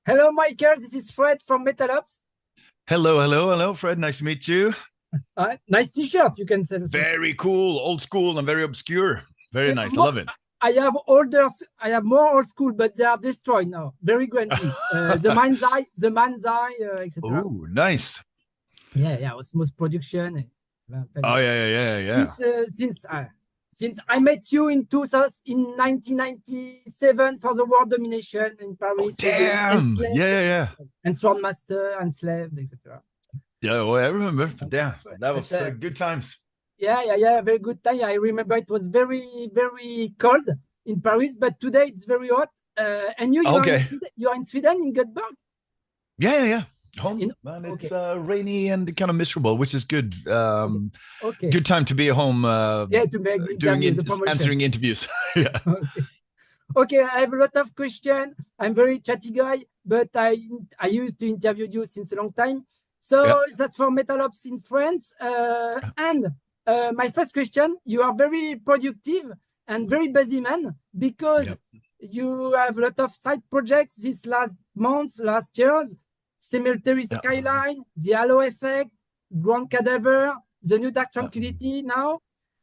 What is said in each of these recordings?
Hello, Michael. This is Fred from Metal Ops. Hello, Fred. Nice to meet you. Nice T-shirt, you can say. Very cool, old school, and very obscure. Very nice. I love it. I have more old school, but they are destroyed now. Very grungy. The Man's Eye, etc. Oh, nice. Yeah, Osmose production. Oh yeah. Since I met you in 1997 for the World Domination in Paris. Oh, damn. Yeah. And Swordmaster, Enslaved, etc. Yeah, well, I remember. Yeah, that was good times. Yeah, very good time. I remember it was very, very cold in Paris, but today it's very hot. And you are in Sweden, in Gothenburg? Yeah. Home, man. It's rainy and kind of miserable, which is good. Good time to be at home. To make answering interviews. Yeah. Okay, I have a lot of questions. I'm very chatty guy, but I used to interview you since a long time. So that's for Metal Ops in France. And my first question, you are very productive and very busy man because you have a lot of side projects this last months, last years. Cemetery Skyline, the HALOT EFFECT, Grand Cadaver, the new Dark Tranquility now,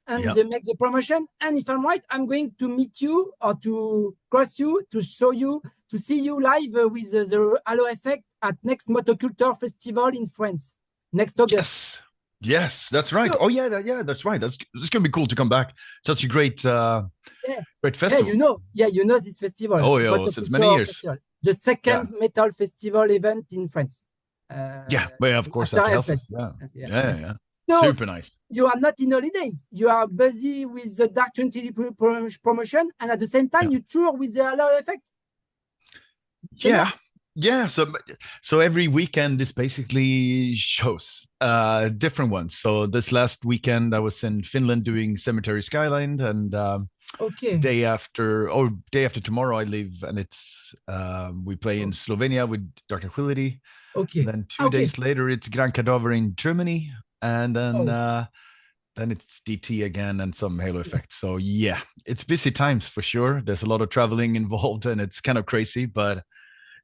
and they make the promotion. And if I'm right, I'm going to meet you or to cross you, to show you, to see you live with the HALOT EFFECT at next Motoculture Festival in France, next August. Yes, that's right. Oh yeah, that's right. It's gonna be cool to come back. Such a great great festival. You know this festival. Oh yeah, since many years. Festival. The second metal festival event in France. Of course. Yeah. So super nice. You are not in holidays. You are busy with the Dark Tranquility promotion, and at the same time, you tour with the HALOT EFFECT. Yeah. So every weekend is basically shows, different ones. So this last weekend I was in Finland doing Cemetery Skyline, and day after tomorrow I leave, and it's we play in Slovenia with Dark Tranquillity. Okay. Then 2 days later it's Grand Cadaver in Germany, and then it's DT again and some HALOT EFFECT. So yeah, it's busy times for sure. There's a lot of traveling involved, and it's kind of crazy, but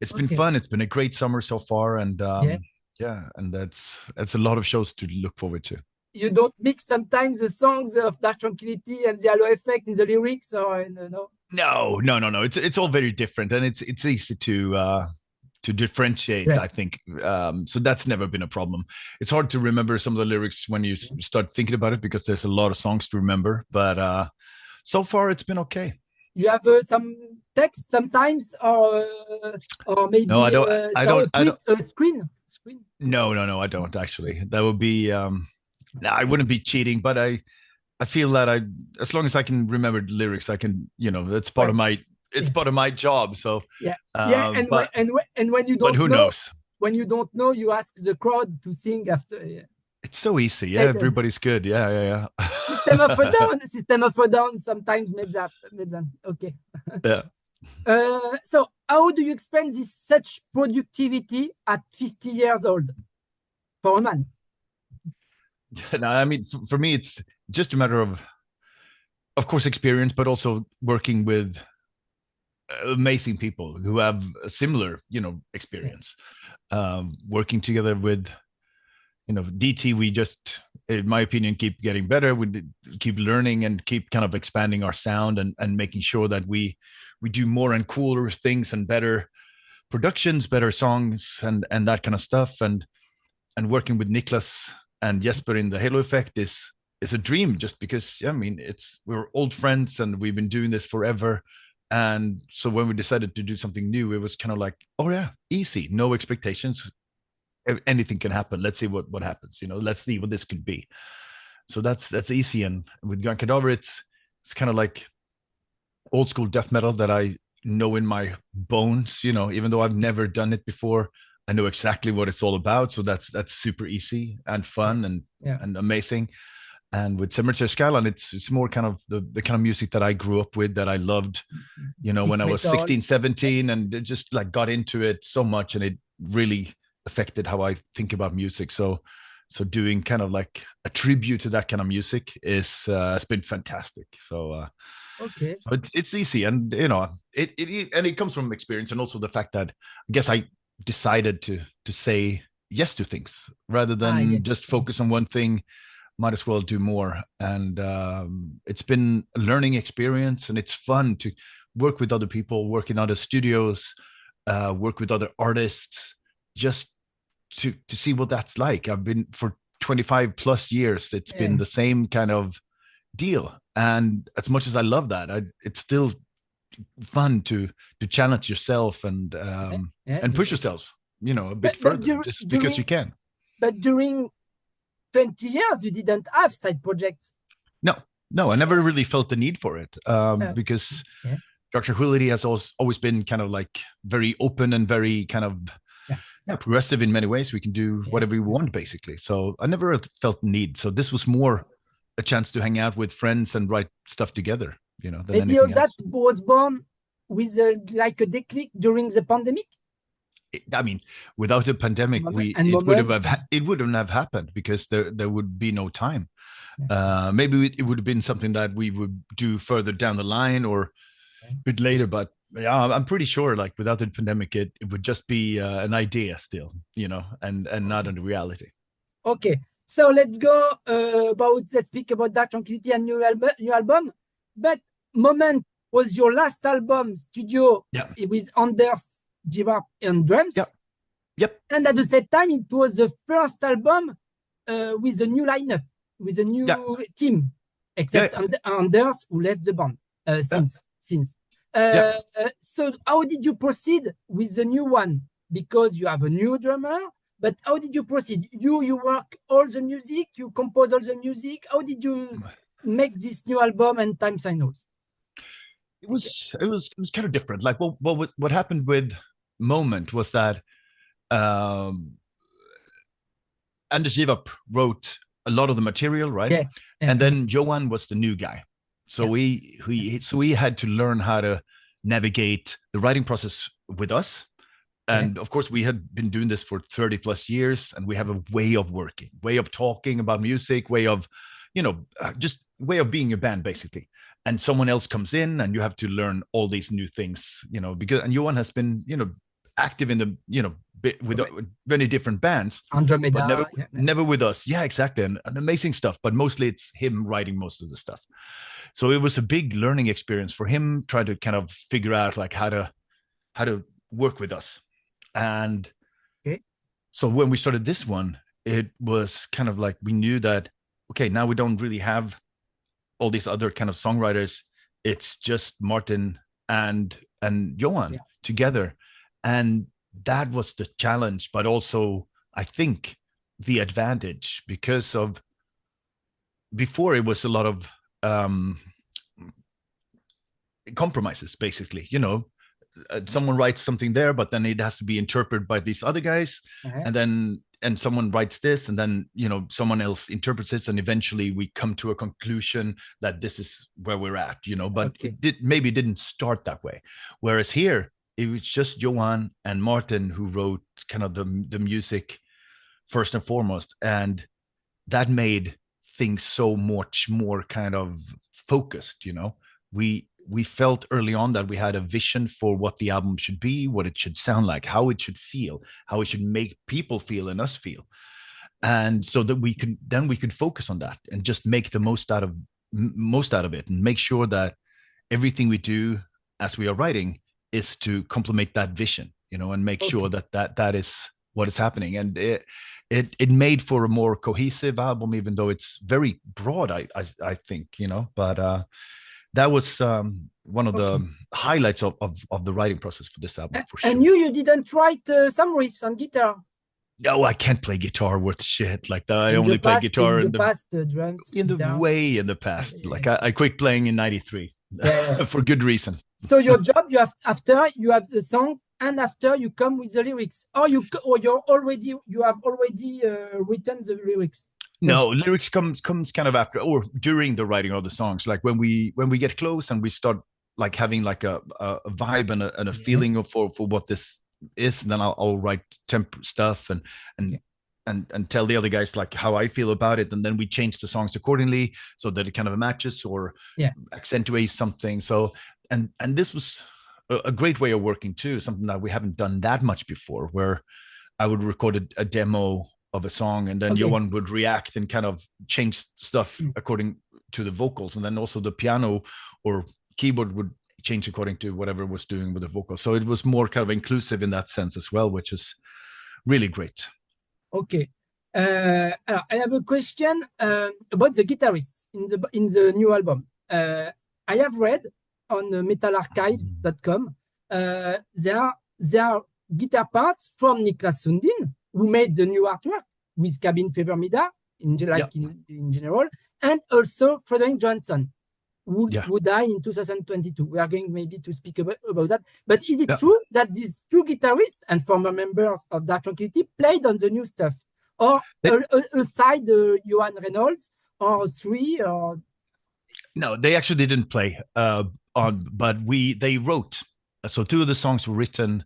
it's been fun. It's been a great summer so far, and and that's a lot of shows to look forward to. You don't mix sometimes the songs of Dark Tranquillity and the HALOT EFFECT in the lyrics, or no? No. It's all very different, and it's easy to differentiate. I think so. That's never been a problem. It's hard to remember some of the lyrics when you start thinking about it because there's a lot of songs to remember. But so far, it's been okay. You have some text sometimes, or maybe no, I don't. Screen. No, I don't actually. That would be. I wouldn't be cheating, but I feel that as long as I can remember the lyrics, I can. That's part of my. It's part of my job. So and when you don't. But who knows? When you don't know, you ask the crowd to sing after. It's so easy. Yeah, everybody's good. Yeah. System of a Down sometimes makes that. Okay. Yeah. So how do you explain this such productivity at 50 years old for a man? No, I mean, for me, it's just a matter of course, experience, but also working with amazing people who have a similar, experience. Working together with, DT, we just, in my opinion, keep getting better. We keep learning and keep kind of expanding our sound and making sure that we do more and cooler things and better productions, better songs, and that kind of stuff. And working with Niklas and Jesper in the HALOT EFFECT is a dream, just because we're old friends and we've been doing this forever. And so when we decided to do something new, it was kind of like, oh yeah, easy, no expectations. Anything can happen. Let's see what happens. Let's see what this could be. So that's easy. And with Grand Cadaver, it's kind of like old school death metal that I know in my bones. Even though I've never done it before, I know exactly what it's all about. So that's super easy and fun and amazing. And with Cemetery Skyline, it's more kind of the kind of music that I grew up with, that I loved, when I was 16, 17, and just like got into it so much, and it really affected how I think about music. So doing kind of like a tribute to that kind of music has been fantastic. So Okay. So it's easy, and it comes from experience, and also the fact that I guess I decided to say yes to things rather than just focus on one thing. Might as well do more, and it's been a learning experience, and it's fun to work with other people, work in other studios, work with other artists, just to see what that's like. I've been for 25 plus years. It's been the same kind of deal, and as much as I love that, it's still fun to challenge yourself and push yourself, a bit further, just because you can. But during 20 years, you didn't have side projects. No, I never really felt the need for it, because Dark Tranquillity has always been kind of like very open and very kind of progressive in many ways. We can do whatever we want, basically. So I never felt the need. So this was more a chance to hang out with friends and write stuff together, than maybe all that else. was born with like a declic during the pandemic. I mean, without a pandemic, it wouldn't have happened, because there would be no time. Maybe it would have been something that we would do further down the line or a bit later, but yeah, I'm pretty sure like without the pandemic, it would just be an idea still, and not a reality. Okay, so let's speak about Dark Tranquillity and new album. But Moment was your last album studio with Anders Givart and drums. Yep. And at the same time, it was the first album with a new lineup, with a new team, except Anders, who left the band since. So how did you proceed with the new one? Because you have a new drummer, but how did you proceed? You work all the music, you compose all the music. How did you make this new album Endtime Signals? It was kind of different. Like what happened with Moment was that Anders Givart wrote a lot of the material, right? And then Johan was the new guy. So we had to learn how to navigate the writing process with us. And of course, we had been doing this for 30 plus years, and we have a way of working, way of talking about music, way of, just way of being a band, basically. And someone else comes in, and you have to learn all these new things, and Johan has been, active in the, with many different bands, Andromeda, but never with us. Yeah, exactly. And amazing stuff, but mostly it's him writing most of the stuff. So it was a big learning experience for him, trying to kind of figure out like how to work with us. And so when we started this one, it was kind of like we knew that, okay, now we don't really have all these other kind of songwriters. It's just Martin and Johan together. And that was the challenge, but also I think the advantage, because of before it was a lot of compromises, basically. Someone writes something there, but then it has to be interpreted by these other guys, and someone writes this, and then someone else interprets it, and eventually we come to a conclusion that this is where we're at. But it maybe didn't start that way. Whereas here, it was just Johan and Martin who wrote kind of the music first and foremost, and that made things so much more kind of focused. We felt early on that we had a vision for what the album should be, what it should sound like, how it should feel, how it should make people feel and us feel. And so that we could focus on that and just make the most out of it, and make sure that everything we do as we are writing is to complement that vision, and make sure that is what is happening. And it made for a more cohesive album, even though it's very broad, I think, but that was one of the highlights of the writing process for this album, for sure. And you didn't write some riffs on guitar? No, I can't play guitar worth shit like that. I only play guitar in the past, drums. In the past. Like I quit playing in 93 for good reason. So your job, you have the songs, and after you come with the lyrics, or you have already written the lyrics. No, lyrics comes kind of after or during the writing of the songs. Like when we get close and we start like having like a vibe and a feeling for what this is, and then I'll write temp stuff and and tell the other guys like how I feel about it, and then we change the songs accordingly so that it kind of matches or accentuates something. So and this was a great way of working too, something that we haven't done that much before, where I would record a demo of a song, and then Johan would react and kind of change stuff according to the vocals, and then also the piano or keyboard would change according to whatever was doing with the vocals. So it was more kind of inclusive in that sense as well, which is really great. Okay. I have a question about the guitarists in the new album. I have read on metalarchives.com there are guitar parts from Niklas Sundin, who made the new artwork with Cabin Fever Mida in general, and also Fredrik Johansson, who died in 2022. We are going maybe to speak about that. But is it true that these two guitarists and former members of Dark Tranquillity played on the new stuff? Or aside Johan Reinholdz or SWE? Or... No, they actually didn't play but they wrote. So two of the songs were written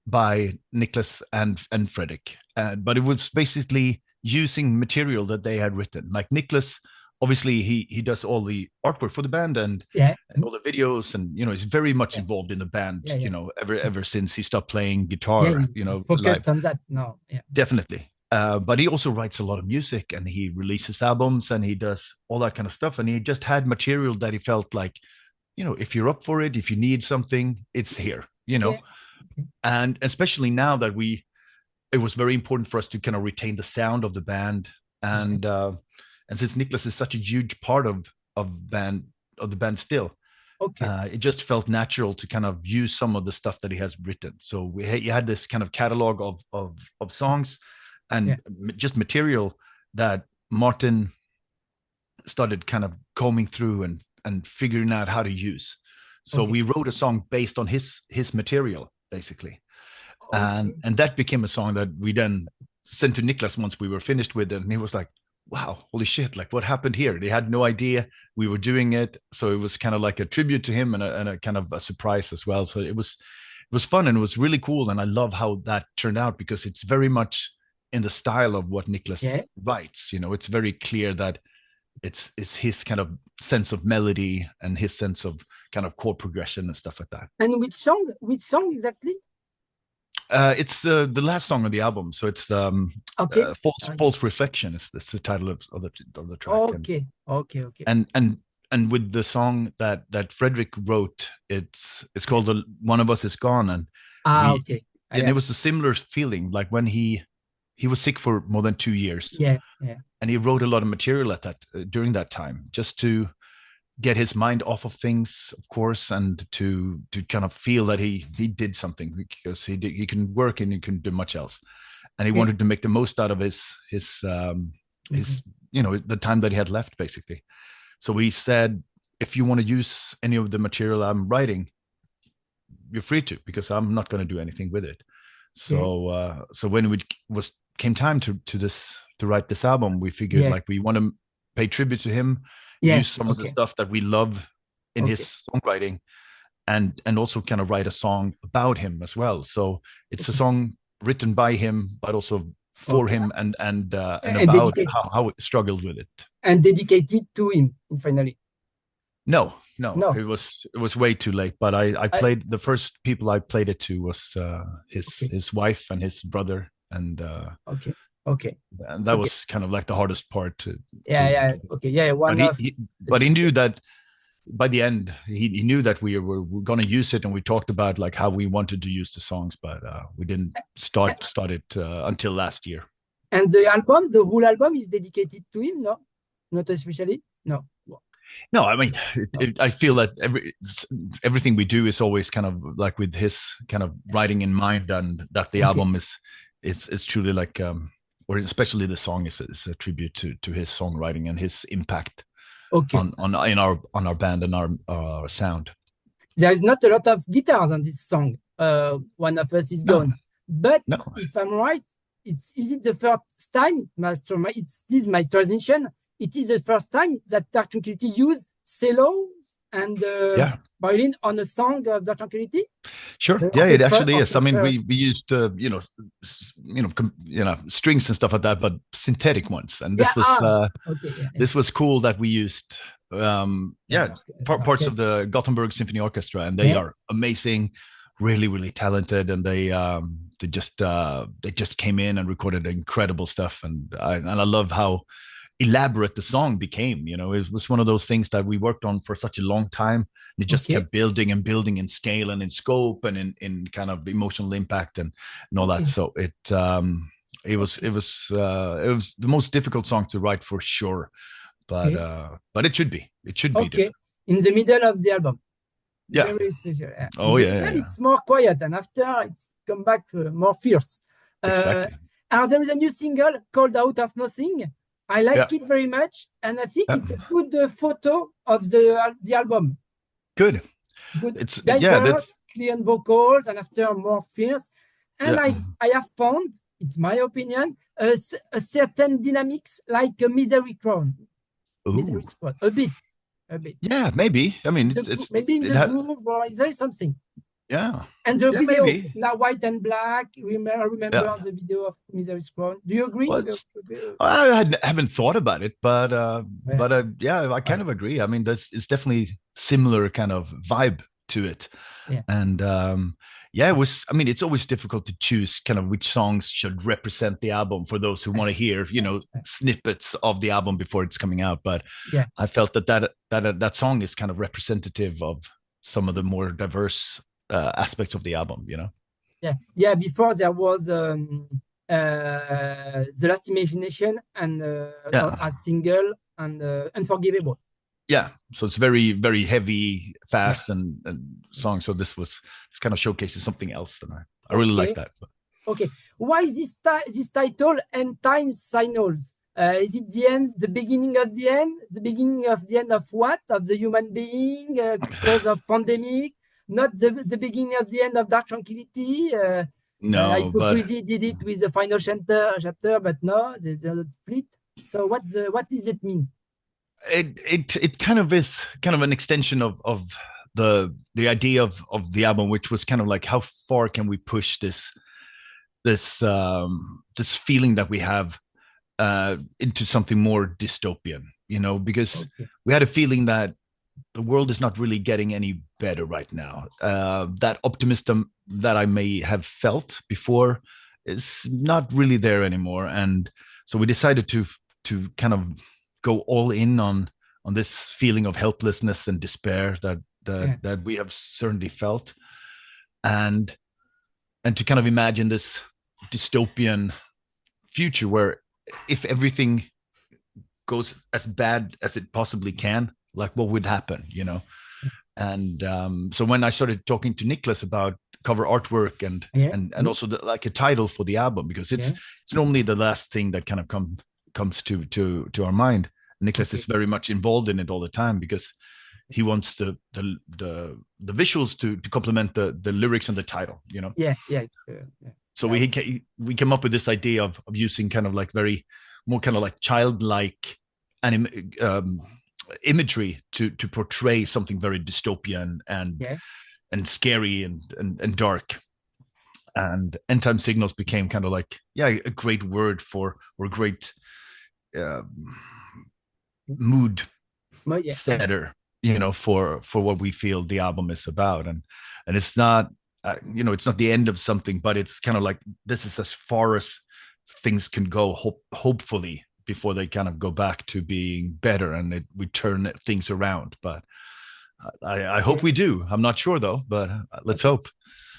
by Niklas and Fredrik. But it was basically using material that they had written. Like Niklas, obviously he does all the artwork for the band and all the videos, and he's very much involved in the band, ever since he stopped playing guitar, focused on that now. Definitely. But he also writes a lot of music, and he releases albums, and he does all that kind of stuff, and he just had material that he felt like, if you're up for it, if you need something, it's here, and especially now that it was very important for us to kind of retain the sound of the band, and since Niklas is such a huge part of the band still, it just felt natural to kind of use some of the stuff that he has written. So he had this kind of catalog of songs and just material that Martin started kind of combing through and figuring out how to use. So we wrote a song based on his material, basically. And that became a song that we then sent to Niklas once we were finished with it. And he was like, wow, holy shit, like what happened here? They had no idea we were doing it. So it was kind of like a tribute to him and a kind of a surprise as well. So it was fun, and it was really cool. And I love how that turned out, because it's very much in the style of what Niklas writes. It's very clear that it's his kind of sense of melody and his sense of kind of chord progression and stuff like that. And which song exactly? It's the last song on the album, so it's False Reflection is the title of the track. Okay. And with the song that Fredrik wrote, it's called One of Us Is Gone, and it was a similar feeling, like when he was sick for more than 2 years, and he wrote a lot of material at that during that time, just to get his mind off of things, of course, and to kind of feel that he did something, because he can work and he can do much else, and he wanted to make the most out of his the time that he had left, basically. So we said, if you want to use any of the material I'm writing, you're free to, because I'm not going to do anything with it. So so when it came time to write this album, we figured like we want to pay tribute to him, use some of the stuff that we love in his songwriting, and also kind of write a song about him as well. So it's a song written by him, but also for him, and about how it struggled with it. And dedicated to him, finally. No. It was way too late. But I played, the first people I played it to was his wife and his brother, and and that was kind of like the hardest part to but he knew that by the end he knew that we were going to use it, and we talked about like how we wanted to use the songs, but we didn't start it until last year. And the whole album is dedicated to him? No, not especially. No, I mean, I feel that everything we do is always kind of like with his kind of writing in mind, and that the album is truly like or especially the song is a tribute to his songwriting and his impact on our band and our sound. There is not a lot of guitars on this song. One of Us Is Gone. But if I'm right, is it the first time, Master? This is my transition. It is the first time that Dark Tranquillity use cellos and violin on a song of Dark Tranquillity? Sure. Yeah, it actually is. I mean, we used strings and stuff like that, but synthetic ones. And this was this was cool that we used parts of the Gothenburg Symphony Orchestra, and they are amazing, really, really talented, and they just came in and recorded incredible stuff, and I love how elaborate the song became. It was one of those things that we worked on for such a long time, and it just kept building and building in scale and in scope and in kind of emotional impact and all that. So it was the most difficult song to write for sure, but it should be different. In the middle of the album. Very special. It's more quiet, and after it's come back more fierce. Exactly. And there is a new single called Out of Nothing. I like it very much, and I think it's a good photo of the album. Good. It's diverse, clean vocals, and after more fierce. And I have found, it's my opinion, a certain dynamics like a Misery Crown. Misery Squad, a bit. Yeah, maybe. I mean, it's maybe in the groove, or is there something? Yeah. And the video now white and black. Remember the video of Misery Crown. Do you agree? Well, I haven't thought about it, but I kind of agree. I mean, it's definitely similar kind of vibe to it. Yeah. And it was. I mean, it's always difficult to choose kind of which songs should represent the album for those who want to hear, snippets of the album before it's coming out. But I felt that song is kind of representative of some of the more diverse aspects of the album. Before there was The Last Imagination and a single and Unforgivable. So it's very, very heavy, fast and song. So it's kind of showcases something else, and I really like that. Okay, why is this title Endtime Signals? Is it the beginning of the end? The beginning of the end of what? Of the human being because of pandemic? Not the beginning of the end of Dark Tranquillity. No, Hypocrisy did it with the final chapter, but no, there's a split. So what does it mean? It kind of is kind of an extension of the idea of the album, which was kind of like, how far can we push this feeling that we have into something more dystopian, because we had a feeling that the world is not really getting any better right now. That optimism that I may have felt before is not really there anymore. And so we decided to kind of go all in on this feeling of helplessness and despair that we have certainly felt. And to kind of imagine this dystopian future where if everything goes as bad as it possibly can, like what would happen, And so when I started talking to Niklas about cover artwork and also like a title for the album, because it's normally the last thing that kind of comes to our mind. Niklas is very much involved in it all the time because he wants the visuals to complement the lyrics and the title, So we came up with this idea of using kind of like more kind of like childlike imagery to portray something very dystopian and scary and dark. And Endtime Signals became kind of like a great word or a great mood setter, for what we feel the album is about. And it's not it's not the end of something, but it's kind of like this is as far as things can go, hopefully, before they kind of go back to being better and we turn things around. But I hope we do. I'm not sure though, but let's hope.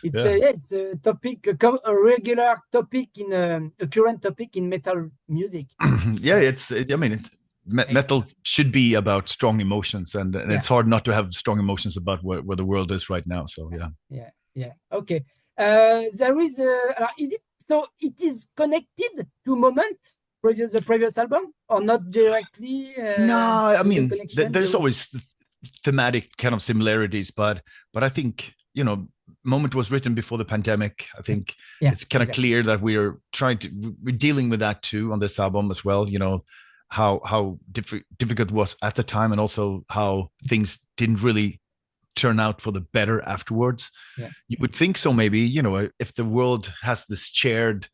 It's a topic, a regular topic a current topic in metal music. Metal should be about strong emotions, and it's hard not to have strong emotions about where the world is right now. So okay. There is it is connected to Moment, the previous album, or not directly? No, I mean there's always thematic kind of similarities, but I think Moment was written before the pandemic. I think it's kind of clear that we're dealing with that too on this album as well. how difficult it was at the time, and also how things didn't really turn out for the better afterwards. Yeah. You would think so, maybe, you know, if the world has this shared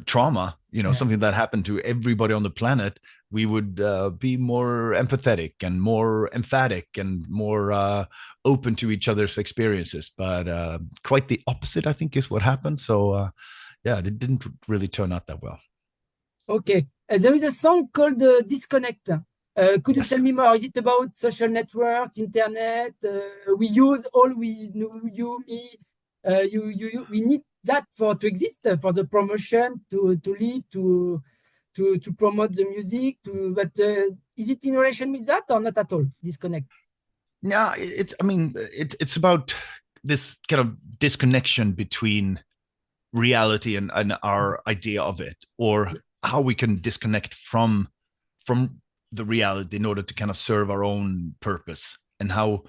trauma, you know, something that happened to everybody on the planet, we would be more empathetic and more emphatic and more open to each other's experiences. But quite the opposite, I think, is what happened. So yeah, it didn't really turn out that well. Okay. There is a song called Disconnect. Could you tell me more? Is it about social networks, internet? We use all we know, you, me. We need that to exist, for the promotion, to live, to promote the music. But is it in relation with that or not at all? Disconnect. Yeah, it's about this kind of disconnection between reality and our idea of it, or how we can disconnect from the reality in order to kind of serve our own purpose, and how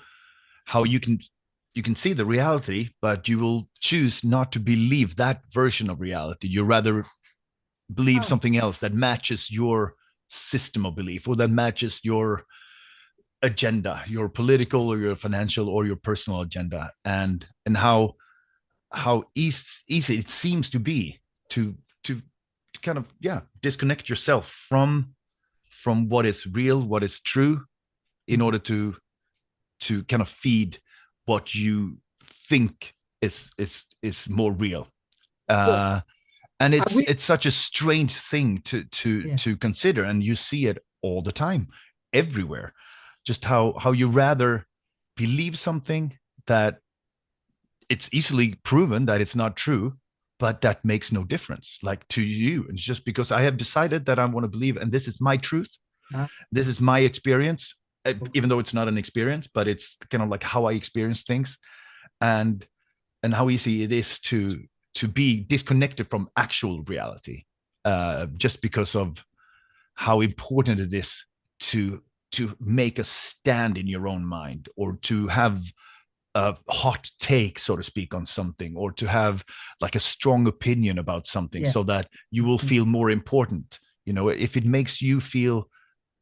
you can see the reality, but you will choose not to believe that version of reality. You rather believe something else that matches your system of belief, or that matches your agenda, your political or your financial or your personal agenda, and how easy it seems to be to kind of disconnect yourself from what is real, what is true, in order to kind of feed what you think is more real. And it's such a strange thing to consider, and you see it all the time, everywhere. Just how you rather believe something that it's easily proven that it's not true, but that makes no difference, like, to you. And just because I have decided that I want to believe, and this is my truth, this is my experience, even though it's not an experience, but it's kind of like how I experience things, and how easy it is to be disconnected from actual reality, just because of how important it is to make a stand in your own mind, or to have a hot take, so to speak, on something, or to have like a strong opinion about something, so that you will feel more important. You know, if it makes you feel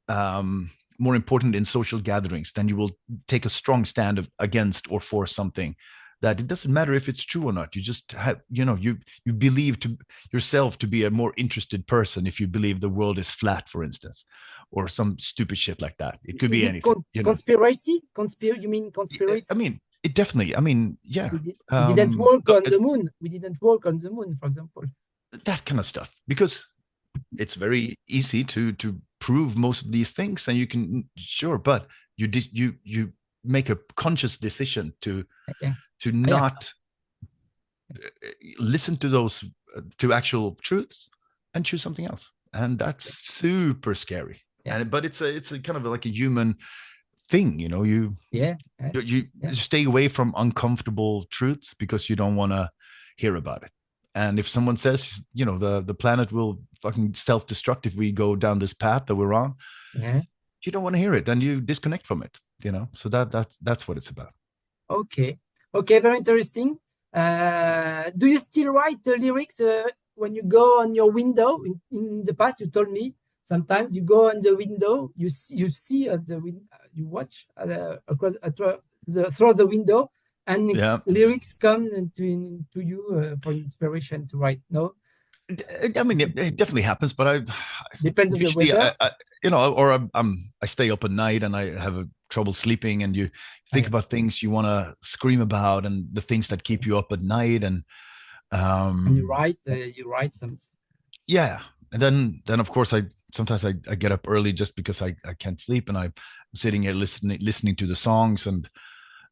more important in social gatherings, then you will take a strong stand against or for something, that it doesn't matter if it's true or not. You just have, you know, you believe to yourself to be a more interested person if you believe the world is flat, for instance, or some stupid shit like that. It could be anything. Conspiracy? You mean conspiracy? I mean, it definitely, I mean, yeah. We didn't work on the moon. We didn't work on the moon, for example. That kind of stuff, because it's very easy to prove most of these things, and you can, sure, but you make a conscious decision to not listen to those to actual truths and choose something else, and that's super scary. But it's a kind of like a human thing, you know. You stay away from uncomfortable truths because you don't want to hear about it. And if someone says, you know, the planet will fucking self-destruct if we go down this path that we're on, you don't want to hear it, then you disconnect from it, you know. So that's what it's about. Okay, very interesting. Do you still write the lyrics when you go on your window? In the past, you told me sometimes you go on the window, you see at the window, you watch across through the window, and lyrics come to you for inspiration to write. No, I mean, it definitely happens, but depends on the weather. You know, or I stay up at night and I have trouble sleeping, and you think about things you want to scream about, and the things that keep you up at night, and you write some. Yeah, and then of course sometimes I get up early just because I can't sleep, and I'm sitting here listening to the songs, and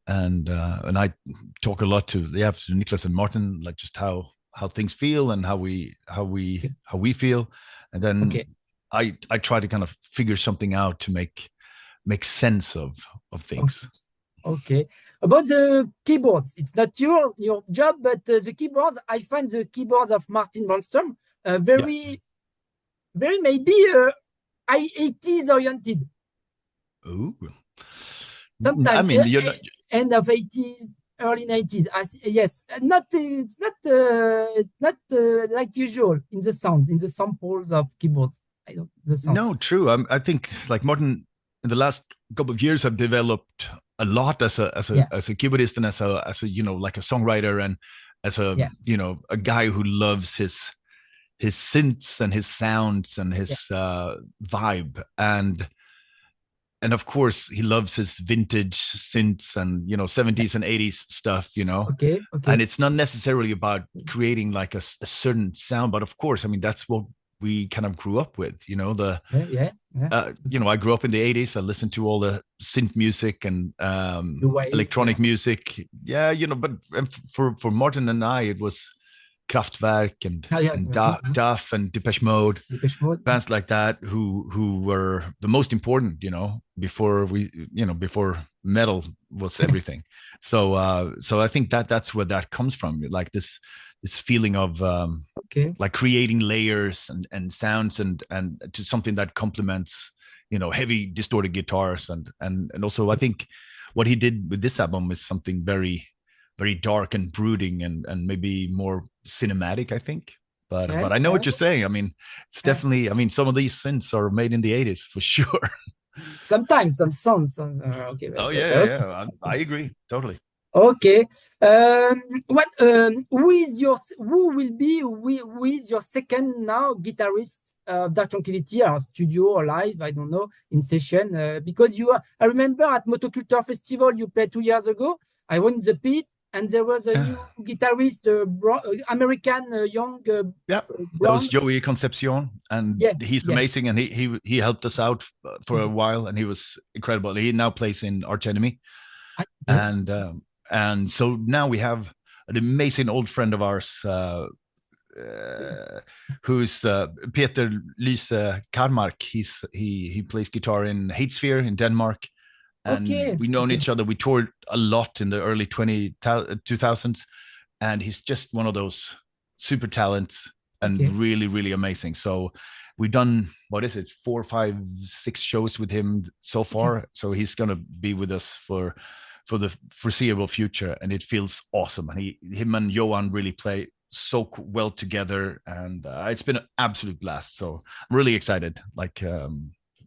I talk a lot to Niklas and Martin, like just how things feel and how we feel, and then I try to kind of figure something out to make sense of things. Okay. About the keyboards, it's not your job, but the keyboards, I find the keyboards of Martin Brändström very maybe 80s oriented. Ooh. Sometimes, I mean, you're not... end of 80s, early 90s. Yes, it's not like usual in the sounds, in the samples of keyboards. I don't the sound. No, true. I think like Martin in the last couple of years have developed a lot as a keyboardist and as a like a songwriter and as a a guy who loves his synths and his sounds and his vibe and of course he loves his vintage synths and 70s and 80s stuff, Okay. And it's not necessarily about creating like a certain sound, but of course, I mean, that's what we kind of grew up with, I grew up in the 80s. I listened to all the synth music and electronic music. But for Martin and I, it was Kraftwerk and Duff and Depeche Mode, bands like that who were the most important, before before metal was everything. So I think that's where that comes from, like this feeling of like creating layers and sounds and to something that complements heavy distorted guitars and also I think what he did with this album is something very very dark and brooding and maybe more cinematic, I think. But I know what you're saying. I mean, it's definitely, I mean, some of these synths are made in the 80s for sure. Sometimes some songs are okay. I agree totally. Okay. Who is your second now guitarist of Dark Tranquillity, or studio or live, I don't know, in session? Because I remember at Motoculture Festival you played 2 years ago. I went in the pit, and there was a new guitarist, American young. That was Joey Concepcion, and he's amazing, and he helped us out for a while, and he was incredible. He now plays in Arch Enemy, and so now we have an amazing old friend of ours, who's Peter Lyse Karmark. He plays guitar in Hatesphere in Denmark. And we known each other. We toured a lot in the early 2000s, and he's just one of those super talents and really, really amazing. So we've done, 4, 5, 6 shows with him so far. So he's gonna be with us for the foreseeable future, and it feels awesome. And him and Johan really play so well together, and it's been an absolute blast. So I'm really excited. Like.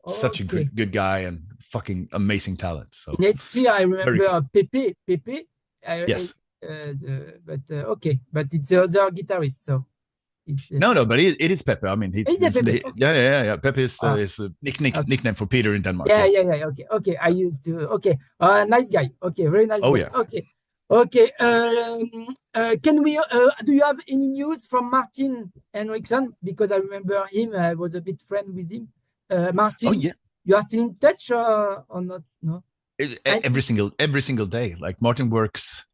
Such a good guy and fucking amazing talent. So in Hatesphere, I remember Pepe. Yes. But it's the other guitarist. So no, but it is Pepe. I mean, Pepe. Yeah. Pepe is a nickname for Peter in Denmark. Yeah. Okay. I used to. Okay. Nice guy. Okay, very nice. Oh guy. yeah. Okay. Can we? Do you have any news from Martin Henriksson? Because I remember him. I was a bit friend with him. Martin, you are still in touch or not? No. Every single day. Like Martin works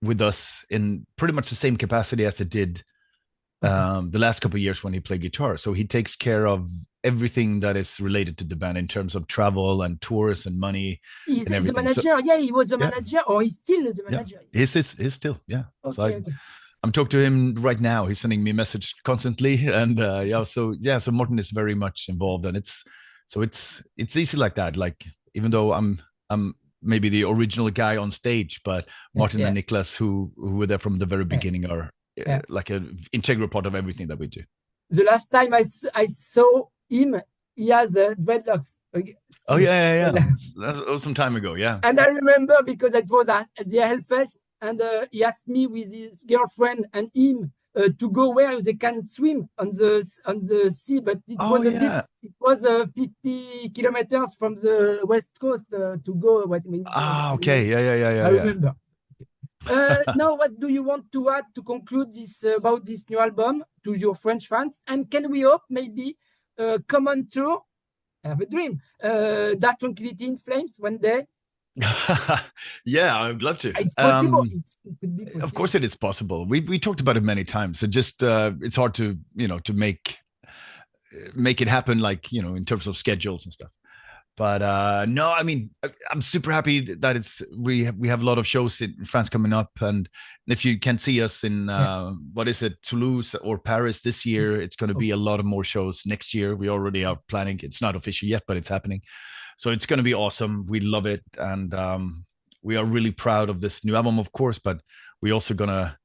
with us in pretty much the same capacity as it did the last couple of years when he played guitar. So he takes care of everything that is related to the band in terms of travel and tours and money. He's the manager. He was the manager, or he's still the manager. He's still. So I'm talking to him right now. He's sending me a message constantly, and so Martin is very much involved, and it's easy like that. Like even though I'm maybe the original guy on stage, but Martin and Niklas, who were there from the very beginning, are like an integral part of everything that we do. The last time I saw him, he has dreadlocks. Oh yeah. That was some time ago. Yeah. And I remember because it was at the Hellfest. And he asked me with his girlfriend and him to go where they can swim on the sea, but it was it was 50 kilometers from the west coast to go. What means? Okay, I remember. Now, what do you want to add to conclude this about this new album to your French fans? And can we hope maybe come on tour? I have a dream. Dark Tranquillity in Flames one day. Yeah, I would love to. It's possible. It could be possible. Of course it is possible. We talked about it many times. So just it's hard to to make it happen, like in terms of schedules and stuff. But no, I mean, I'm super happy that we have a lot of shows in France coming up, and if you can see us in Toulouse or Paris this year, it's going to be a lot of more shows next year. We already are planning. It's not official yet, but it's happening. So it's going to be awesome. We love it, and we are really proud of this new album, of course. But we're also gonna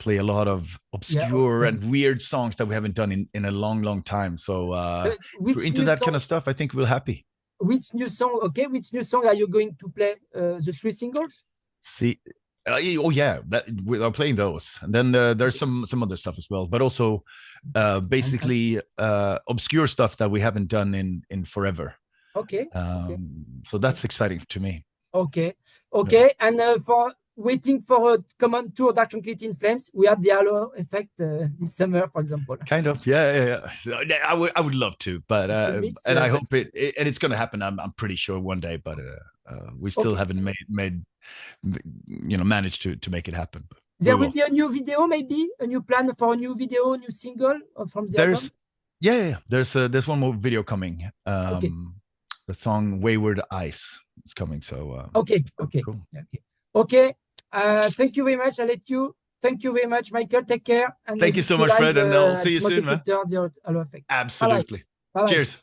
play a lot of obscure and weird songs that we haven't done in a long time. So if you're into that kind of stuff, I think we're happy. Which new song? Okay, which new song are you going to play? The 3 singles? See, oh yeah, we are playing those, and then there's some other stuff as well, but also basically obscure stuff that we haven't done in forever. Okay. So that's exciting to me. Okay. Yeah. And for waiting for a common tour, Dark Tranquillity in Flames, we had the HALOT EFFECT this summer, for example. Kind of, yeah. I would love to, but and I hope and it's going to happen. I'm pretty sure one day, but we still haven't managed to make it happen. There will be a new video, maybe a new plan for a new video, new single from the album. Yeah. There's one more video coming. The song "Wayward Eyes" is coming. So okay. Cool. Okay. Thank you very much. I'll let you. Thank you very much, Mikael. Take care. And thank you so much, Fred, and I'll see you soon, man. HALOT EFFECT. Absolutely. Bye-bye. Cheers.